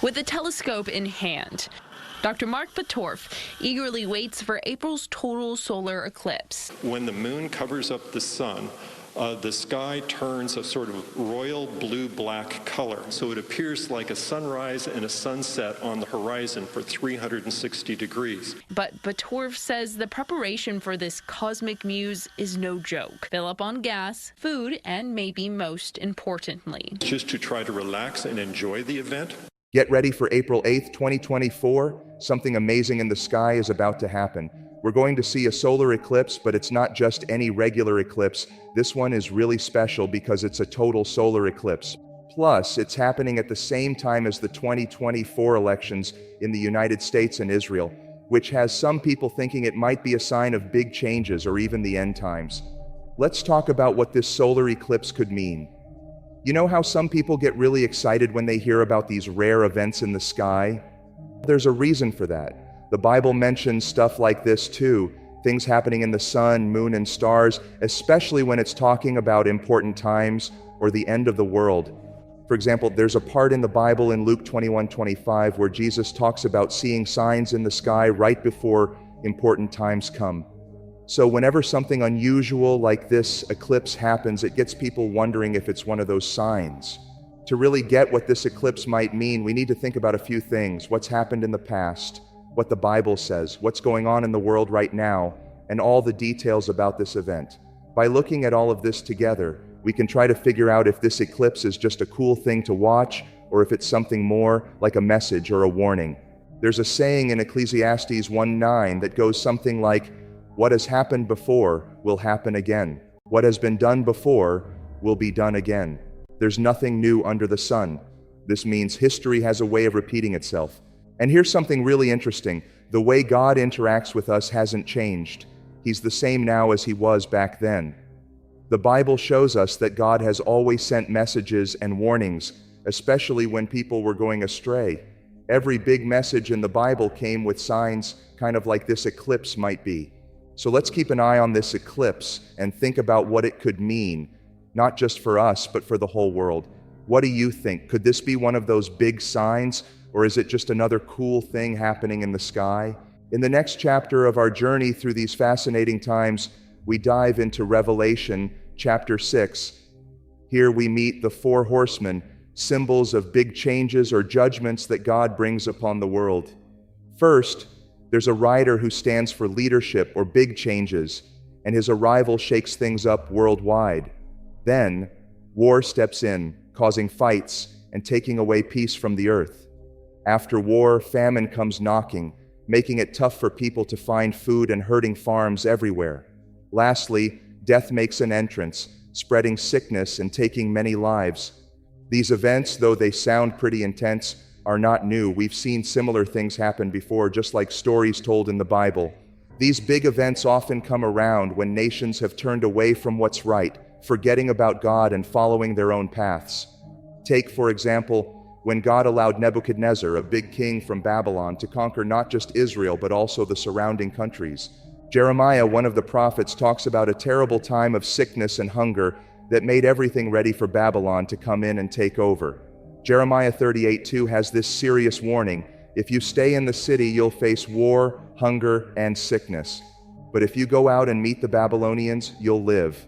With a telescope in hand, Dr. Mark Batorf eagerly waits for April's total solar eclipse. When the moon covers up the sun, the sky turns a sort of royal blue-black color. So it appears like a sunrise and a sunset on the horizon for 360 degrees. But Batorf says the preparation for this cosmic muse is no joke. Fill up on gas, food, and maybe most importantly, just to try to relax and enjoy the event. Get ready for April 8th, 2024. Something amazing in the sky is about to happen. We're going to see a solar eclipse, but it's not just any regular eclipse. This one is really special because it's a total solar eclipse. Plus, it's happening at the same time as the 2024 elections in the United States and Israel, which has some people thinking it might be a sign of big changes or even the end times. Let's talk about what this solar eclipse could mean. You know how some people get really excited when they hear about these rare events in the sky? There's a reason for that. The Bible mentions stuff like this too, things happening in the sun, moon, and stars, especially when it's talking about important times or the end of the world. For example, there's a part in the Bible in Luke 21:25 where Jesus talks about seeing signs in the sky right before important times come. So whenever something unusual like this eclipse happens, it gets people wondering if it's one of those signs. To really get what this eclipse might mean, we need to think about a few things: what's happened in the past, what the Bible says, what's going on in the world right now, and all the details about this event. By looking at all of this together, we can try to figure out if this eclipse is just a cool thing to watch or if it's something more like a message or a warning. There's a saying in Ecclesiastes 1:9 that goes something like, "What has happened before will happen again. What has been done before will be done again." There's nothing new under the sun. This means history has a way of repeating itself. And here's something really interesting. The way God interacts with us hasn't changed. He's the same now as he was back then. The Bible shows us that God has always sent messages and warnings, especially when people were going astray. Every big message in the Bible came with signs, kind of like this eclipse might be. So let's keep an eye on this eclipse and think about what it could mean, not just for us, but for the whole world. What do you think? Could this be one of those big signs, or is it just another cool thing happening in the sky? In the next chapter of our journey through these fascinating times, we dive into Revelation chapter 6. Here we meet the four horsemen, symbols of big changes or judgments that God brings upon the world. First, there's a rider who stands for leadership or big changes, and his arrival shakes things up worldwide. Then, war steps in, causing fights and taking away peace from the earth. After war, famine comes knocking, making it tough for people to find food and hurting farms everywhere. Lastly, death makes an entrance, spreading sickness and taking many lives. These events, though they sound pretty intense, are not new. We've seen similar things happen before, just like stories told in the Bible. These big events often come around when nations have turned away from what's right, forgetting about God and following their own paths. Take, for example, when God allowed Nebuchadnezzar, a big king from Babylon, to conquer not just Israel, but also the surrounding countries. Jeremiah, one of the prophets, talks about a terrible time of sickness and hunger that made everything ready for Babylon to come in and take over. Jeremiah 38:2 has this serious warning: if you stay in the city, you'll face war, hunger, and sickness. But if you go out and meet the Babylonians, you'll live.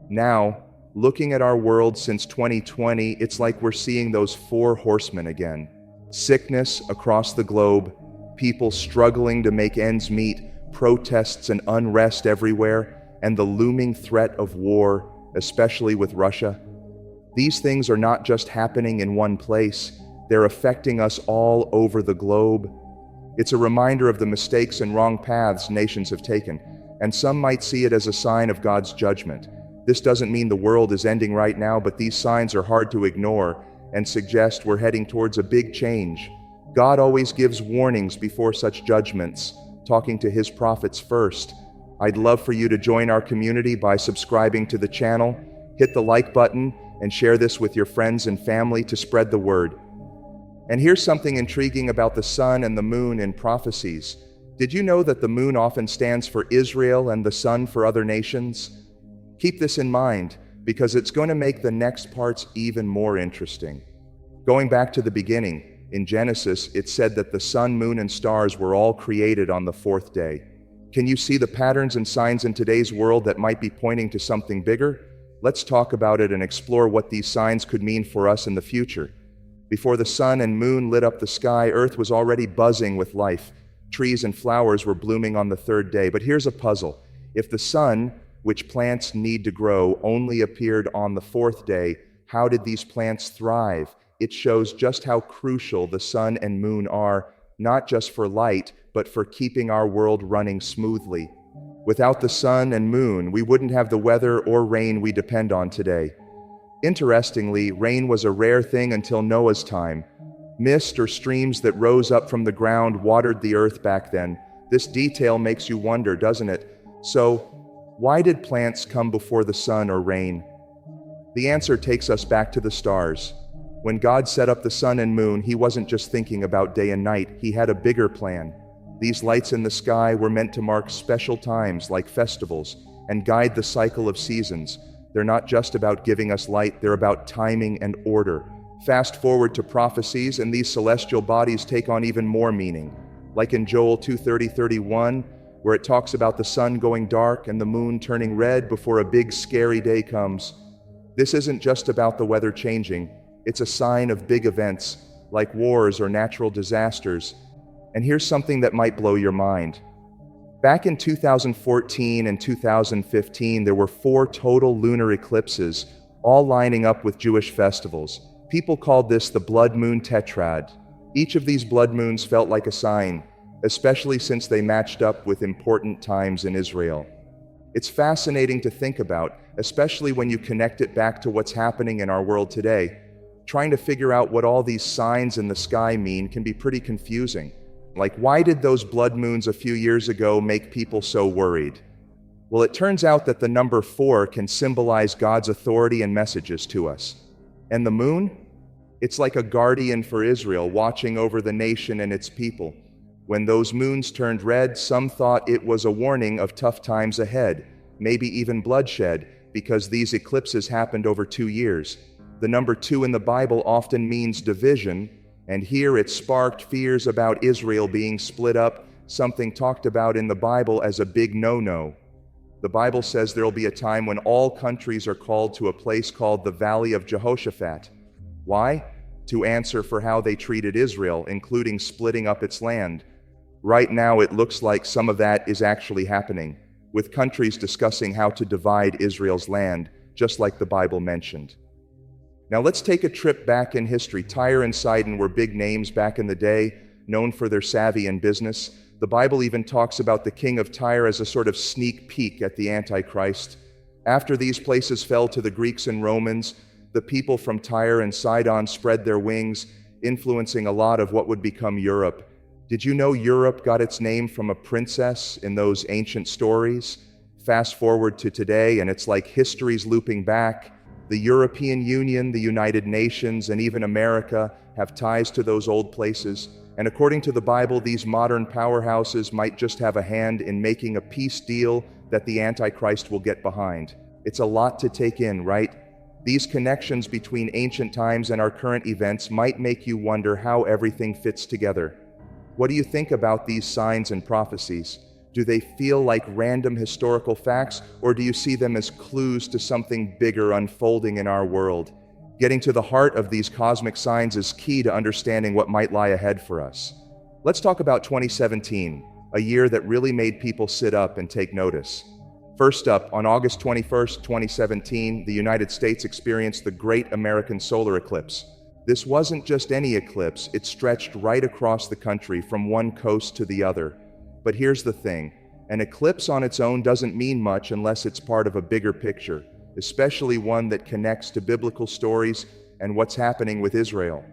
Now, looking at our world since 2020, it's like we're seeing those four horsemen again. Sickness across the globe, people struggling to make ends meet, protests and unrest everywhere, and the looming threat of war, especially with Russia. These things are not just happening in one place, they're affecting us all over the globe. It's a reminder of the mistakes and wrong paths nations have taken, and some might see it as a sign of God's judgment. This doesn't mean the world is ending right now, but these signs are hard to ignore and suggest we're heading towards a big change. God always gives warnings before such judgments, talking to his prophets first. I'd love for you to join our community by subscribing to the channel, hit the like button, and share this with your friends and family to spread the word. And here's something intriguing about the sun and the moon in prophecies. Did you know that the moon often stands for Israel and the sun for other nations? Keep this in mind, because it's going to make the next parts even more interesting. Going back to the beginning, In Genesis, it said that the sun, moon, and stars were all created on the fourth day. Can you see the patterns and signs in today's world that might be pointing to something bigger? Let's talk about it and explore what these signs could mean for us in the future. Before the sun and moon lit up the sky, Earth was already buzzing with life. Trees and flowers were blooming on the third day. But here's a puzzle. If the sun, which plants need to grow, only appeared on the fourth day, how did these plants thrive? It shows just how crucial the sun and moon are, not just for light, but for keeping our world running smoothly. Without the sun and moon, we wouldn't have the weather or rain we depend on today. Interestingly, rain was a rare thing until Noah's time. Mist or streams that rose up from the ground watered the earth back then. This detail makes you wonder, doesn't it? So, why did plants come before the sun or rain? The answer takes us back to the stars. When God set up the sun and moon, he wasn't just thinking about day and night, he had a bigger plan. These lights in the sky were meant to mark special times like festivals and guide the cycle of seasons. They're not just about giving us light, they're about timing and order. Fast forward to prophecies, and these celestial bodies take on even more meaning. Like in Joel 2:30-31, where it talks about the sun going dark and the moon turning red before a big scary day comes. This isn't just about the weather changing, it's a sign of big events, like wars or natural disasters. And here's something that might blow your mind. Back in 2014 and 2015, there were 4 total lunar eclipses, all lining up with Jewish festivals. People called this the blood moon tetrad. Each of these blood moons felt like a sign, especially since they matched up with important times in Israel. It's fascinating to think about, especially when you connect it back to what's happening in our world today. Trying to figure out what all these signs in the sky mean can be pretty confusing. Like, why did those blood moons a few years ago make people so worried? Well, it turns out that the number 4 can symbolize God's authority and messages to us. And the moon? It's like a guardian for Israel, watching over the nation and its people. When those moons turned red, some thought it was a warning of tough times ahead, maybe even bloodshed, because these eclipses happened over 2 years. The number 2 in the Bible often means division, and here it sparked fears about Israel being split up, something talked about in the Bible as a big no-no. The Bible says there'll be a time when all countries are called to a place called the Valley of Jehoshaphat. Why? To answer for how they treated Israel, including splitting up its land. Right now it looks like some of that is actually happening, with countries discussing how to divide Israel's land, just like the Bible mentioned. Now let's take a trip back in history. Tyre and Sidon were big names back in the day, known for their savvy in business. The Bible even talks about the king of Tyre as a sort of sneak peek at the Antichrist. After these places fell to the Greeks and Romans, the people from Tyre and Sidon spread their wings, influencing a lot of what would become Europe. Did you know Europe got its name from a princess in those ancient stories? Fast forward to today, and it's like history's looping back. The European Union, the United Nations, and even America have ties to those old places. And according to the Bible, these modern powerhouses might just have a hand in making a peace deal that the Antichrist will get behind. It's a lot to take in, right? These connections between ancient times and our current events might make you wonder how everything fits together. What do you think about these signs and prophecies? Do they feel like random historical facts, or do you see them as clues to something bigger unfolding in our world? Getting to the heart of these cosmic signs is key to understanding what might lie ahead for us. Let's talk about 2017, a year that really made people sit up and take notice. First up, on August 21st, 2017, the United States experienced the Great American Solar Eclipse. This wasn't just any eclipse, it stretched right across the country from one coast to the other. But here's the thing, an eclipse on its own doesn't mean much unless it's part of a bigger picture, especially one that connects to biblical stories and what's happening with Israel.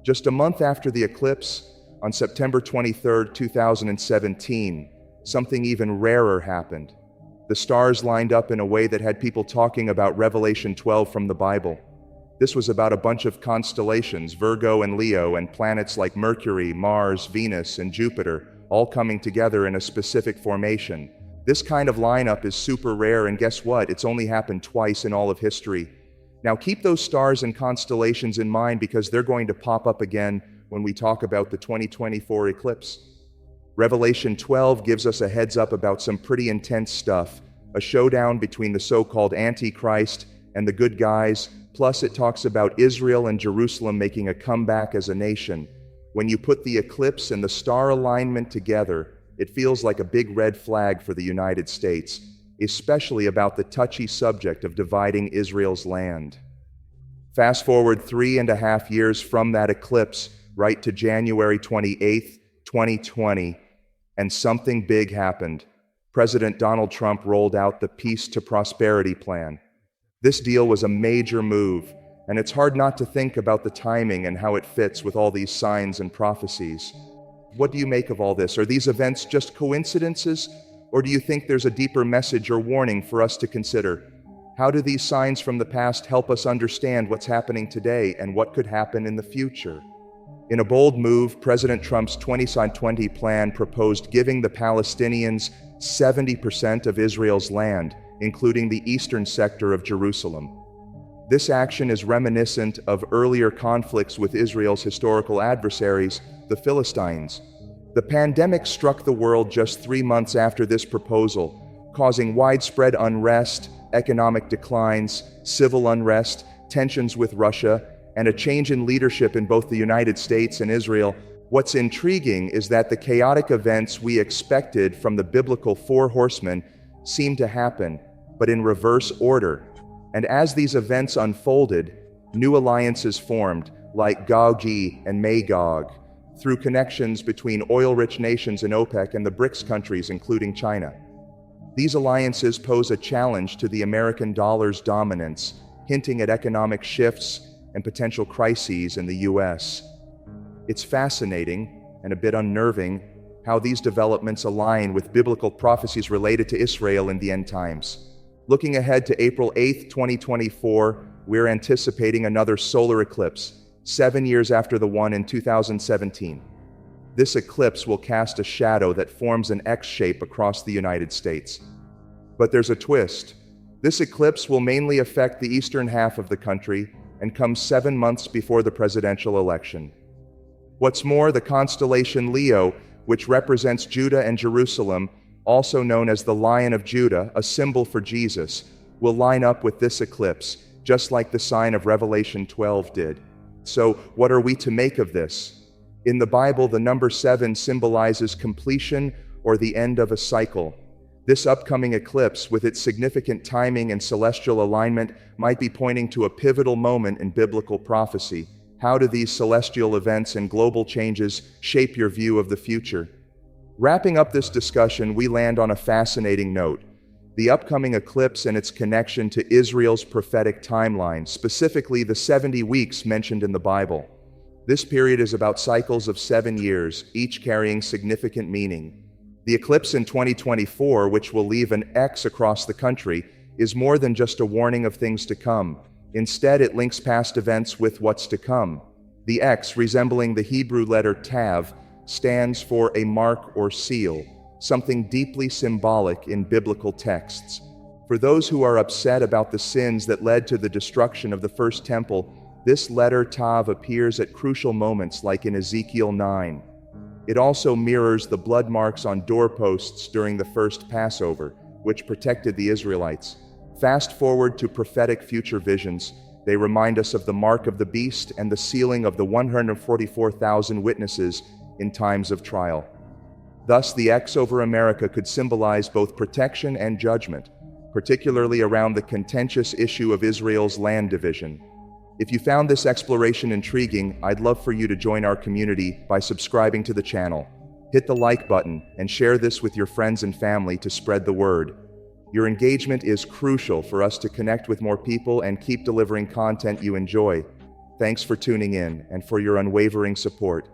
Just a month after the eclipse, on September 23, 2017, something even rarer happened. The stars lined up in a way that had people talking about Revelation 12 from the Bible. This was about a bunch of constellations, Virgo and Leo, and planets like Mercury, Mars, Venus, and Jupiter, all coming together in a specific formation. This kind of lineup is super rare, and guess what? It's only happened twice in all of history. Now keep those stars and constellations in mind because they're going to pop up again when we talk about the 2024 eclipse. Revelation 12 gives us a heads up about some pretty intense stuff, a showdown between the so-called Antichrist and the good guys, plus it talks about Israel and Jerusalem making a comeback as a nation. When you put the eclipse and the star alignment together, it feels like a big red flag for the United States, especially about the touchy subject of dividing Israel's land. Fast forward 3.5 years from that eclipse, right to January 28th, 2020, and something big happened. President Donald Trump rolled out the Peace to Prosperity plan. This deal was a major move, and it's hard not to think about the timing and how it fits with all these signs and prophecies. What do you make of all this? Are these events just coincidences, or do you think there's a deeper message or warning for us to consider? How do these signs from the past help us understand what's happening today and what could happen in the future? In a bold move, President Trump's 2020 plan proposed giving the Palestinians 70% of Israel's land, including the eastern sector of Jerusalem. This action is reminiscent of earlier conflicts with Israel's historical adversaries, the Philistines. The pandemic struck the world just 3 months after this proposal, causing widespread unrest, economic declines, civil unrest, tensions with Russia, and a change in leadership in both the United States and Israel. What's intriguing is that the chaotic events we expected from the biblical 4 horsemen seem to happen, but in reverse order. And as these events unfolded, new alliances formed, like Gog and Magog, through connections between oil-rich nations in OPEC and the BRICS countries, including China. These alliances pose a challenge to the American dollar's dominance, hinting at economic shifts and potential crises in the U.S. It's fascinating and a bit unnerving how these developments align with biblical prophecies related to Israel in the end times. Looking ahead to April 8, 2024, we're anticipating another solar eclipse, 7 years after the one in 2017. This eclipse will cast a shadow that forms an X shape across the United States. But there's a twist. This eclipse will mainly affect the eastern half of the country and comes 7 months before the presidential election. What's more, the constellation Leo, which represents Judah and Jerusalem, also known as the Lion of Judah, a symbol for Jesus, will line up with this eclipse, just like the sign of Revelation 12 did. So, what are we to make of this? In the Bible, the number 7 symbolizes completion or the end of a cycle. This upcoming eclipse, with its significant timing and celestial alignment, might be pointing to a pivotal moment in biblical prophecy. How do these celestial events and global changes shape your view of the future? Wrapping up this discussion, we land on a fascinating note: the upcoming eclipse and its connection to Israel's prophetic timeline, specifically the 70 weeks mentioned in the Bible. This period is about cycles of 7 years, each carrying significant meaning. The eclipse in 2024, which will leave an X across the country, is more than just a warning of things to come. Instead, it links past events with what's to come. The X, resembling the Hebrew letter Tav, stands for a mark or seal, something deeply symbolic in biblical texts. For those who are upset about the sins that led to the destruction of the first temple, this letter Tav appears at crucial moments like in Ezekiel 9. It also mirrors the blood marks on doorposts during the first Passover, which protected the Israelites. Fast forward to prophetic future visions. They remind us of the mark of the beast and the sealing of the 144,000 witnesses in times of trial. Thus, the X over America could symbolize both protection and judgment, particularly around the contentious issue of Israel's land division. If you found this exploration intriguing, I'd love for you to join our community by subscribing to the channel. Hit the like button and share this with your friends and family to spread the word. Your engagement is crucial for us to connect with more people and keep delivering content you enjoy. Thanks for tuning in and for your unwavering support.